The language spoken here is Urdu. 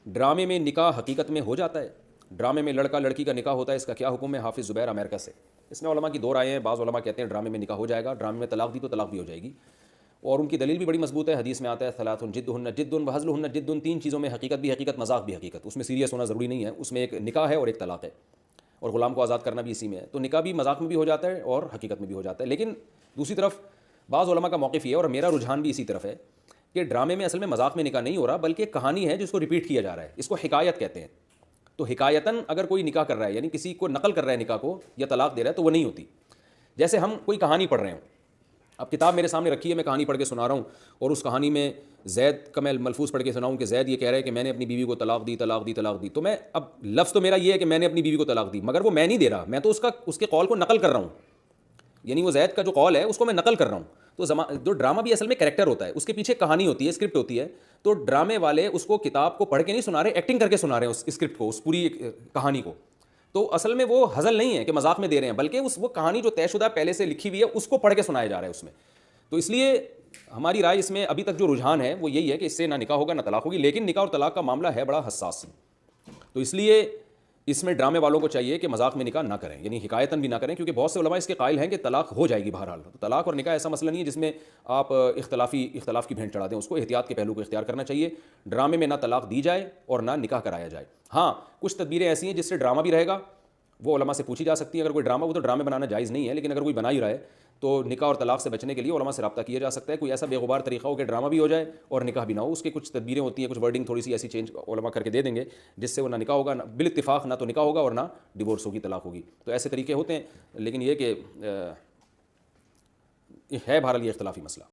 ڈرامے میں نکاح حقیقت میں ہو جاتا ہے؟ ڈرامے میں لڑکا لڑکی کا نکاح ہوتا ہے، اس کا کیا حکم ہے؟ حافظ زبیر امریکہ سے۔ اس میں علماء کی دو رائے ہیں۔ بعض علماء کہتے ہیں ڈرامے میں نکاح ہو جائے گا، ڈرامے میں طلاق دی تو طلاق بھی ہو جائے گی، اور ان کی دلیل بھی بڑی مضبوط ہے۔ حدیث میں آتا ہے ثلاث جدہن جد وہزلہن جد، تین چیزوں میں حقیقت بھی حقیقت، مذاق بھی حقیقت۔ اس میں سیریس ہونا ضروری نہیں ہے، اس میں ایک نکاح ہے اور ایک طلاق ہے، اور غلام کو آزاد کرنا بھی اسی میں ہے۔ تو نکاح بھی مذاق میں بھی ہو جاتا ہے اور حقیقت میں بھی ہو جاتا ہے۔ لیکن دوسری طرف بعض علماء کا موقف یہ ہے، اور میرا رجحان بھی اسی طرف ہے، کہ ڈرامے میں اصل میں مذاق میں نکاح نہیں ہو رہا، بلکہ ایک کہانی ہے جس کو ریپیٹ کیا جا رہا ہے، اس کو حکایت کہتے ہیں۔ تو حکایتاً اگر کوئی نکاح کر رہا ہے، یعنی کسی کو نقل کر رہا ہے نکاح کو یا طلاق دے رہا ہے، تو وہ نہیں ہوتی۔ جیسے ہم کوئی کہانی پڑھ رہے ہوں، اب کتاب میرے سامنے رکھی ہے، میں کہانی پڑھ کے سنا رہا ہوں، اور اس کہانی میں زید کا میں ملفوظ پڑھ کے سناؤں کہ زید یہ کہہ رہا ہے کہ میں نے اپنی بیوی کو طلاق دی طلاق دی طلاق دی، تو میں اب لفظ تو میرا یہ ہے کہ میں نے اپنی بیوی کو طلاق دی، مگر وہ میں نہیں دے رہا، میں تو اس کے قول کو نقل کر رہا ہوں، یعنی وہ زید کا جو قول ہے اس کو میں نقل کر رہا ہوں۔ تو جو ڈرامہ بھی اصل میں کریکٹر ہوتا ہے، اس کے پیچھے کہانی ہوتی ہے، اسکرپٹ ہوتی ہے۔ تو ڈرامے والے اس کو کتاب کو پڑھ کے نہیں سنا رہے، ایکٹنگ کر کے سنا رہے ہیں اس اسکرپٹ کو، اس پوری کہانی کو۔ تو اصل میں وہ ہزل نہیں ہے کہ مذاق میں دے رہے ہیں، بلکہ وہ کہانی جو طے شدہ پہلے سے لکھی ہوئی ہے اس کو پڑھ کے سنایا جا رہا ہے اس میں۔ تو اس لیے ہماری رائے اس میں ابھی تک جو رجحان ہے وہ یہی ہے کہ اس سے نہ نکاح ہوگا نہ طلاق ہوگی، لیکن نکاح اور طلاق کا معاملہ ہے بڑا حساس، تو اس لیے اس میں ڈرامے والوں کو چاہیے کہ مذاق میں نکاح نہ کریں، یعنی حکایتاً بھی نہ کریں، کیونکہ بہت سے علماء اس کے قائل ہیں کہ طلاق ہو جائے گی بہرحال۔ تو طلاق اور نکاح ایسا مسئلہ نہیں ہے جس میں آپ اختلاف کی بھینٹ چڑھا دیں، اس کو احتیاط کے پہلو کو اختیار کرنا چاہیے۔ ڈرامے میں نہ طلاق دی جائے اور نہ نکاح کرایا جائے۔ ہاں کچھ تدبیریں ایسی ہیں جس سے ڈرامہ بھی رہے گا، وہ علماء سے پوچھی جا سکتی ہے۔ اگر کوئی ڈرامہ، وہ تو ڈرامے بنانا جائز نہیں ہے، لیکن اگر کوئی بنا ہی رہا ہے تو نکاح اور طلاق سے بچنے کے لیے علماء سے رابطہ کیا جا سکتا ہے۔ کوئی ایسا بے غبار طریقہ ہو کہ ڈرامہ بھی ہو جائے اور نکاح بھی نہ ہو، اس کے کچھ تدبیریں ہوتی ہیں، کچھ ورڈنگ تھوڑی سی ایسی چینج علماء کر کے دے دیں گے جس سے وہ نہ نکاح ہوگا، بالاتفاق نہ تو نکاح ہوگا اور نہ ڈیورس ہوگی، طلاق ہوگی۔ تو ایسے طریقے ہوتے ہیں، لیکن یہ کہ ہے بہرحال یہ اختلافی مسئلہ۔